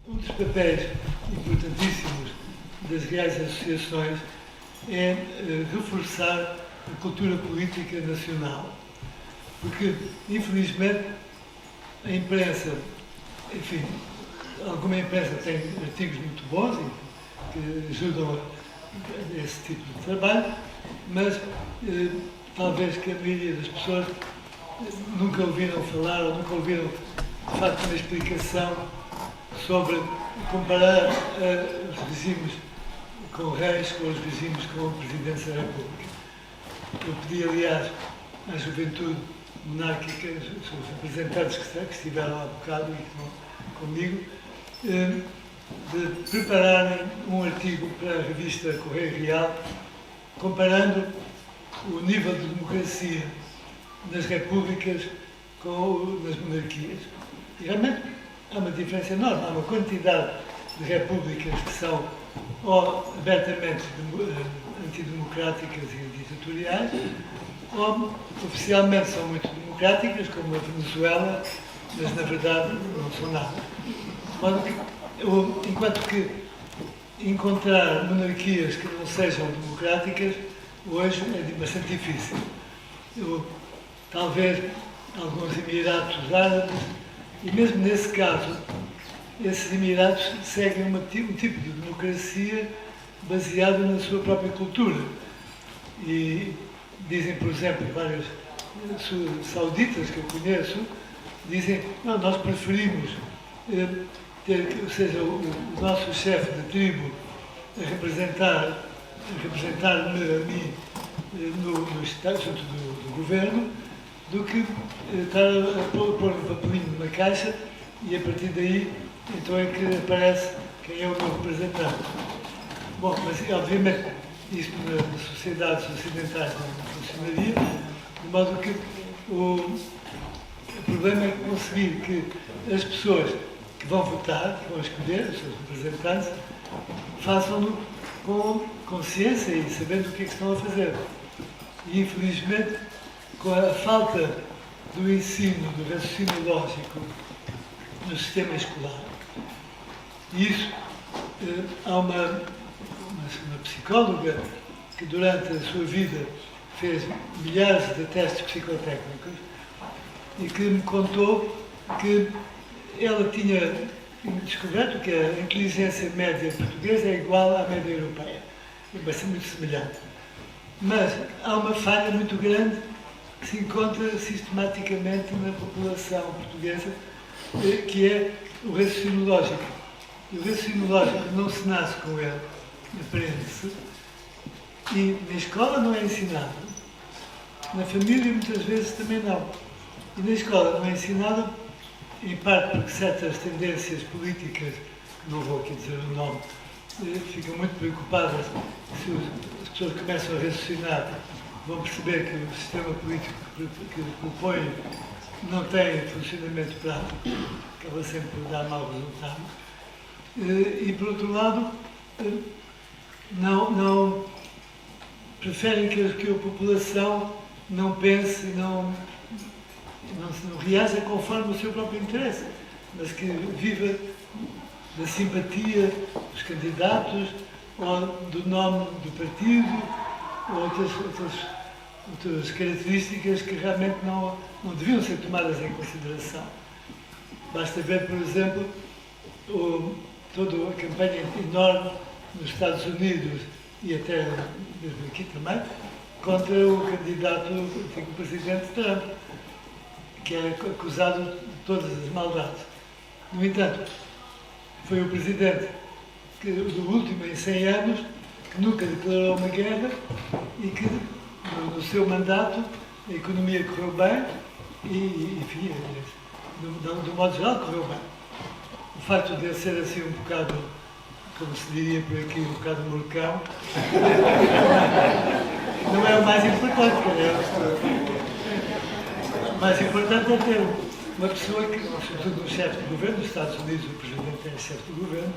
Um dos papéis importantíssimos das reais associações é reforçar a cultura política nacional. Porque, infelizmente, a imprensa, enfim, alguma imprensa tem artigos muito bons e que ajudam a esse tipo de trabalho, mas talvez que a maioria das pessoas nunca ouviram falar ou nunca ouviram, de facto, uma explicação sobre comparar os regimes com reis com os regimes com o Presidente da República. Eu pedi, aliás, à juventude monárquica, os representantes que estiveram há bocado e que estão comigo, de prepararem um artigo para a revista Correio Real, comparando o nível de democracia nas repúblicas nas monarquias. E realmente há uma diferença enorme, há uma quantidade de repúblicas que são ou abertamente antidemocráticas e ditatoriais, ou oficialmente são muito democráticas, como a Venezuela, mas na verdade não são nada. Enquanto que encontrar monarquias que não sejam democráticas, hoje é bastante difícil. Talvez alguns Emiratos Árabes, e mesmo nesse caso, esses Emiratos seguem um tipo de democracia baseado na sua própria cultura. E dizem, por exemplo, vários sauditas que eu conheço, dizem, não, nós preferimos ter, ou seja, o nosso chefe de tribo a representar-me a mim no Estado, junto do governo, do que estar a pôr um papelinho numa caixa e a partir daí então é que aparece quem é o meu representante. Bom, mas obviamente isso nas sociedades ocidentais não funcionaria, de modo que o problema é conseguir que as pessoas que vão votar, que vão escolher os seus representantes, façam-no com consciência e sabendo o que é que estão a fazer. E infelizmente, com a falta do ensino, do raciocínio lógico no sistema escolar, e isso, há uma psicóloga que durante a sua vida fez milhares de testes psicotécnicos e que me contou que ela tinha descoberto que a inteligência média portuguesa é igual à média europeia, é bastante muito semelhante. Mas há uma falha muito grande que se encontra sistematicamente na população portuguesa, que é o raciocínio lógico. E o raciocínio lógico não se nasce com ele, aprende-se, e na escola não é ensinado. Na família muitas vezes também não. E na escola não é ensinado, em parte porque certas tendências políticas, que não vou aqui dizer o nome, ficam muito preocupadas se as pessoas começam a raciocinar, vão perceber que o sistema político que propõe não tem funcionamento prático, acaba sempre por dar mau resultado. E, por outro lado, não preferem que a população não pense, não reaja conforme o seu próprio interesse, mas que viva da simpatia dos candidatos, ou do nome do partido, ou outras características que realmente não deviam ser tomadas em consideração. Basta ver, por exemplo, toda a campanha enorme nos Estados Unidos e até mesmo aqui também, contra o candidato, o antigo presidente Trump, que é acusado de todas as maldades. No entanto, foi o presidente do último em 100 anos que nunca declarou uma guerra e que, no seu mandato, a economia correu bem e, enfim, do modo geral, correu bem. O facto de ele ser assim um bocado, como se diria por aqui, um bocado morcão, não é o mais importante, O mais importante é ter uma pessoa que, sobretudo um chefe de governo, nos Estados Unidos o presidente é chefe de governo,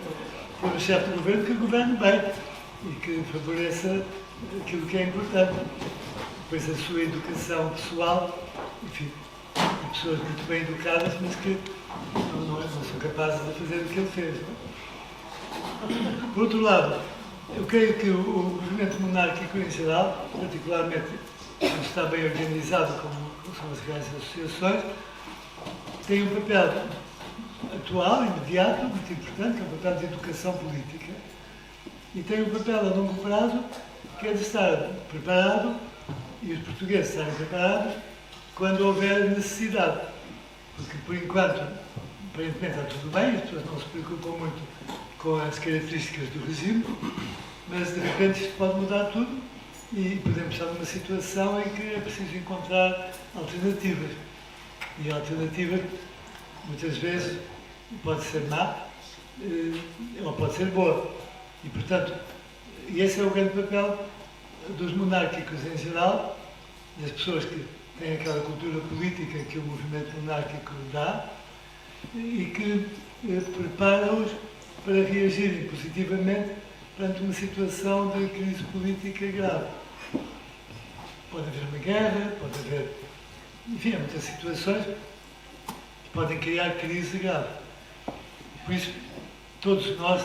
ter um chefe de governo que governe bem e que favoreça aquilo que é importante. Depois a sua educação pessoal, enfim, pessoas muito bem educadas, mas que não são capazes de fazer o que ele fez. Não? Por outro lado, eu creio que o movimento monárquico em geral, particularmente quando está bem organizado, como são as grandes associações, tem um papel atual, imediato, muito importante, que é o papel de educação política. E tem um papel a longo prazo, que é de estar preparado, e os portugueses estarem preparados, quando houver necessidade. Porque, por enquanto, aparentemente está tudo bem, as pessoas não se preocupam muito com as características do regime, mas de repente isto pode mudar tudo e podemos estar numa situação em que é preciso encontrar alternativas. E a alternativa, muitas vezes, pode ser má ou pode ser boa. E, portanto, esse é o grande papel dos monárquicos em geral, das pessoas que têm aquela cultura política que o movimento monárquico dá e que prepara-os para reagirem positivamente perante uma situação de crise política grave. Pode haver uma guerra, pode haver... Enfim, há muitas situações que podem criar crise grave. Por isso, todos nós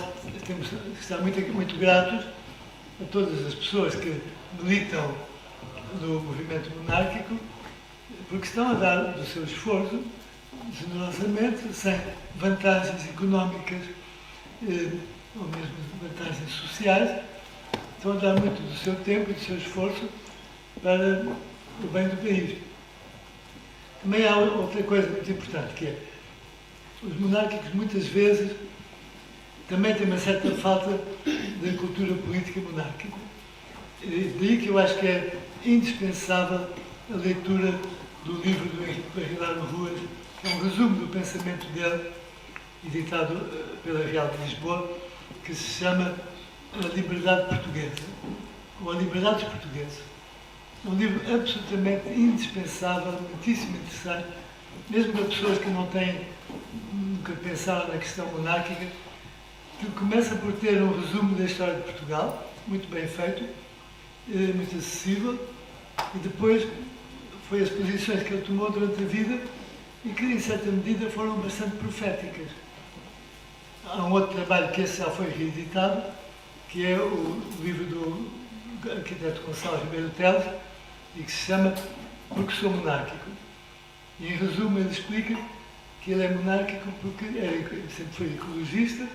temos que estar muito gratos a todas as pessoas que militam no movimento monárquico, porque estão a dar do seu esforço, generosamente, sem vantagens económicas ou mesmo vantagens sociais, estão a dar muito do seu tempo e do seu esforço para o bem do país. Também há outra coisa muito importante, que é os monárquicos muitas vezes também têm uma certa falta de cultura política monárquica. Daí que eu acho que é indispensável a leitura do livro do Henrique Barrilaro Ruas, que é um resumo do pensamento dele, editado pela Real de Lisboa, que se chama A Liberdade Portuguesa, ou A Liberdade dos Portugueses. É um livro absolutamente indispensável, muitíssimo interessante, mesmo para pessoas que não têm, nunca pensaram na questão monárquica, que começa por ter um resumo da história de Portugal, muito bem feito, muito acessível, e depois foi as posições que ele tomou durante a vida e que, em certa medida, foram bastante proféticas. Há um outro trabalho que esse já foi reeditado, que é o livro do arquiteto Gonçalves Ribeiro Teles, e que se chama Porque Sou Monárquico. E, em resumo, ele explica que ele é monárquico porque sempre foi ecologista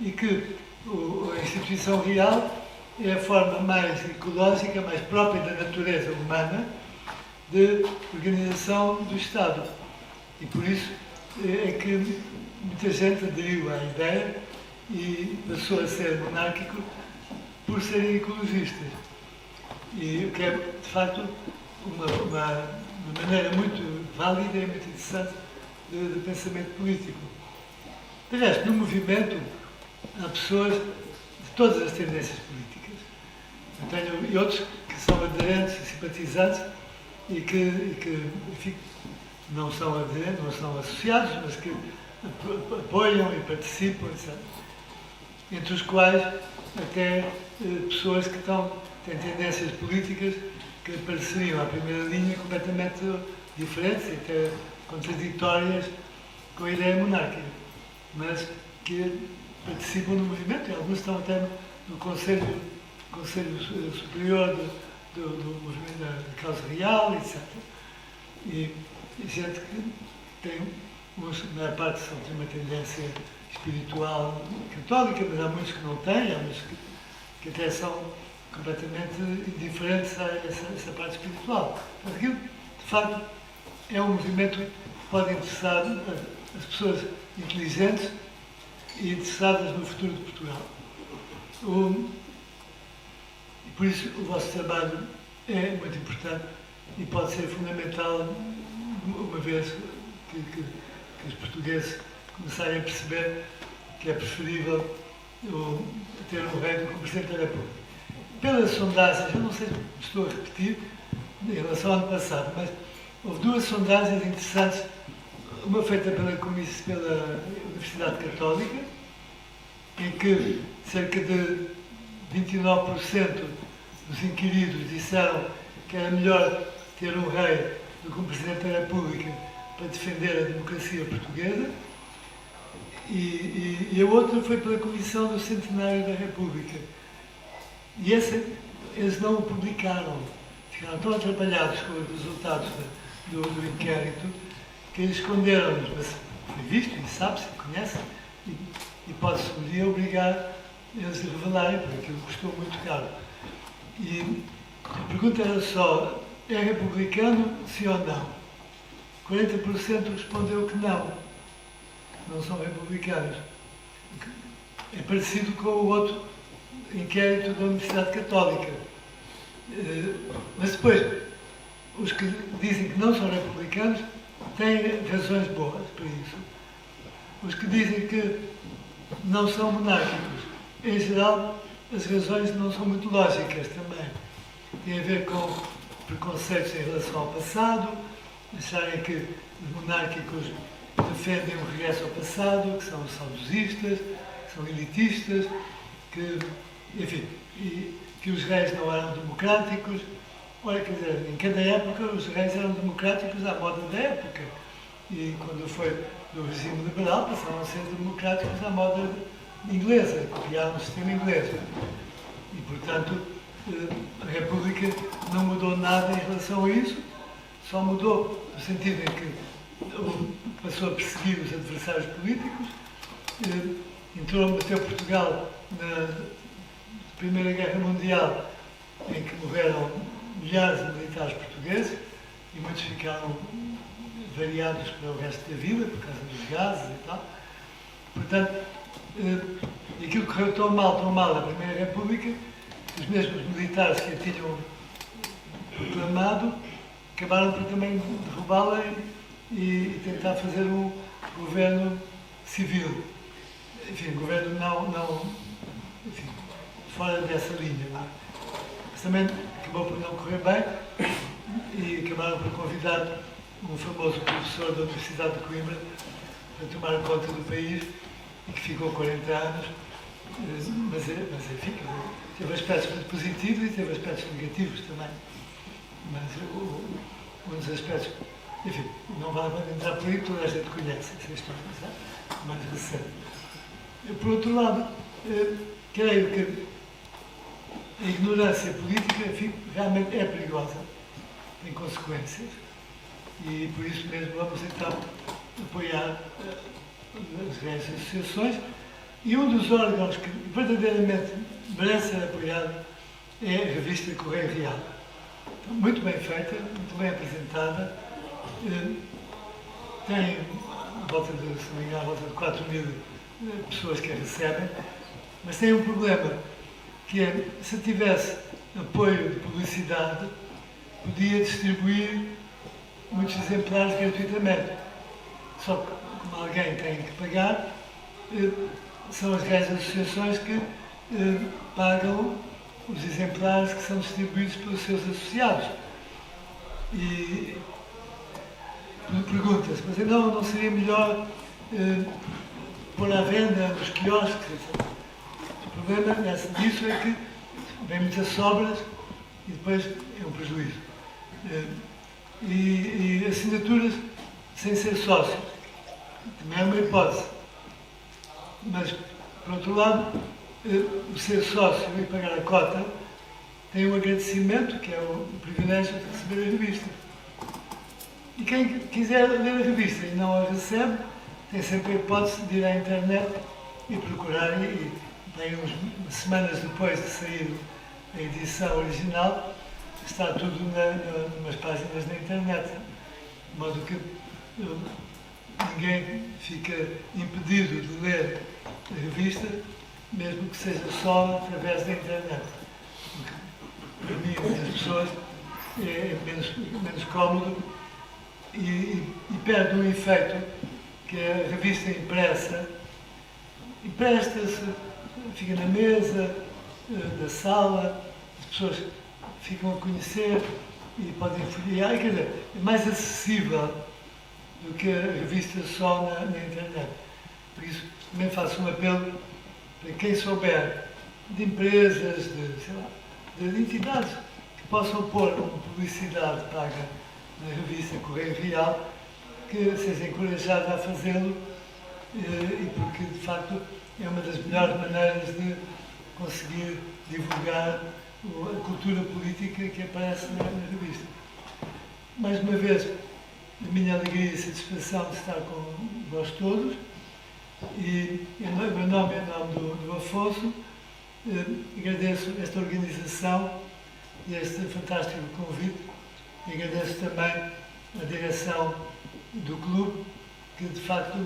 e que a instituição real é a forma mais ecológica, mais própria da natureza humana de organização do Estado. E por isso é que muita gente aderiu à ideia e passou a ser monárquico por serem ecologistas. E o que é, de facto, uma maneira muito válida e muito interessante de pensamento político. De resto, no movimento há pessoas de todas as tendências políticas. Eu tenho outros que são aderentes e simpatizantes e que enfim, não são aderentes, não são associados, mas que apoiam e participam, etc. Entre os quais até pessoas que têm tendências políticas que pareceriam à primeira linha completamente diferentes e até contraditórias com a ideia monárquica, mas que participam no movimento e alguns estão até no Conselho Superior do movimento da causa real, etc. E gente que tem, a maior parte tem uma tendência espiritual católica, mas há muitos que não têm, há muitos que até são completamente indiferentes a essa parte espiritual. Mas aquilo, de facto, é um movimento que pode interessar as pessoas inteligentes e interessadas no futuro de Portugal. E por isso o vosso trabalho é muito importante e pode ser fundamental uma vez que os portugueses começarem a perceber que é preferível ter um rei do que um Presidente da República. Pelas sondagens, eu não sei se estou a repetir em relação ao ano passado, mas houve duas sondagens interessantes, uma feita pela Universidade Católica, em que cerca de 29% dos inquiridos disseram que era melhor ter um rei do que um Presidente da República para defender a democracia portuguesa, e a outra foi pela Comissão do Centenário da República. E eles não o publicaram. Ficaram tão atrapalhados com os resultados do inquérito que eles esconderam-nos. Mas foi visto e sabe-se, conhece, e pode-se um dia obrigar eles a revelarem, porque aquilo custou muito caro. E a pergunta era só: é republicano, sim ou não? 40% respondeu que não são republicanos. É parecido com o outro inquérito da Universidade Católica. Mas depois, os que dizem que não são republicanos têm razões boas para isso. Os que dizem que não são monárquicos, em geral, as razões não são muito lógicas também. Tem a ver com preconceitos em relação ao passado, acharem que os monárquicos defendem o regresso ao passado, que são saudosistas, que são elitistas, que, enfim, e que os reis não eram democráticos. Olha, quer dizer, em cada época os reis eram democráticos à moda da época. E quando foi do regime liberal, passaram a ser democráticos à moda inglesa, copiaram o sistema inglês. E, portanto, a República não mudou nada em relação a isso, só mudou no sentido em que passou a perseguir os adversários políticos, entrou a bater Portugal na Primeira Guerra Mundial, em que morreram milhares de militares portugueses e muitos ficaram variados para o resto da vida por causa dos gases e tal. Portanto, aquilo correu tão mal a Primeira República, que os mesmos militares que a tinham proclamado acabaram por também derrubá-la e tentar fazer um governo civil. Enfim, um governo enfim, fora dessa linha. Não é? Mas também acabou por não correr bem e acabaram por convidar um famoso professor da Universidade de Coimbra para tomar conta do país e que ficou 40 anos, mas enfim, teve aspectos muito positivos e teve aspectos negativos também. Mas um dos aspectos, enfim, não vale a pena entrar por aí, toda a gente conhece essa história, sabe? Mais recente. Por outro lado, creio que a ignorância política, enfim, realmente é perigosa, tem consequências, e por isso mesmo vamos então apoiar as grandes associações, e um dos órgãos que verdadeiramente merece ser apoiado é a revista Correio Real. Então, muito bem feita, muito bem apresentada, tem a volta de, se não me engano, a volta de 4.000 pessoas que a recebem, mas tem um problema, que é, se tivesse apoio de publicidade, podia distribuir muitos exemplares gratuitamente. Só que, como alguém tem que pagar, são as grandes associações que pagam os exemplares que são distribuídos pelos seus associados. E pergunta-se, mas não seria melhor pôr à venda nos quiosques? O problema disso é que vem muitas sobras e depois é um prejuízo. E assinaturas sem ser sócio também é uma hipótese. Mas, por outro lado, o ser sócio e pagar a cota tem um agradecimento, que é o privilégio de receber a revista. E quem quiser ler a revista e não a recebe, tem sempre a hipótese de ir à internet e procurar, e bem, umas semanas depois de sair a edição original, está tudo nas páginas da internet, de modo que ninguém fica impedido de ler a revista, mesmo que seja só através da internet. Para mim e muitas pessoas é menos cómodo e perde um efeito que a revista impressa empresta-se, fica na mesa da sala, as pessoas ficam a conhecer e podem folhear, quer dizer, é mais acessível do que a revista só na internet. Por isso, também faço um apelo para quem souber de empresas, de entidades que possam pôr uma publicidade paga na revista Correio Real, que seja encorajado a fazê-lo e porque, de facto, é uma das melhores maneiras de conseguir divulgar a cultura política que aparece na revista. Mais uma vez, a minha alegria e satisfação de estar com vós todos e, em meu nome e em nome do Afonso, agradeço esta organização e este fantástico convite e agradeço também a direção do clube, que de facto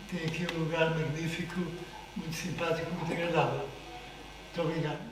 tem aqui um lugar magnífico, muito simpático, muito agradável. Muito obrigado.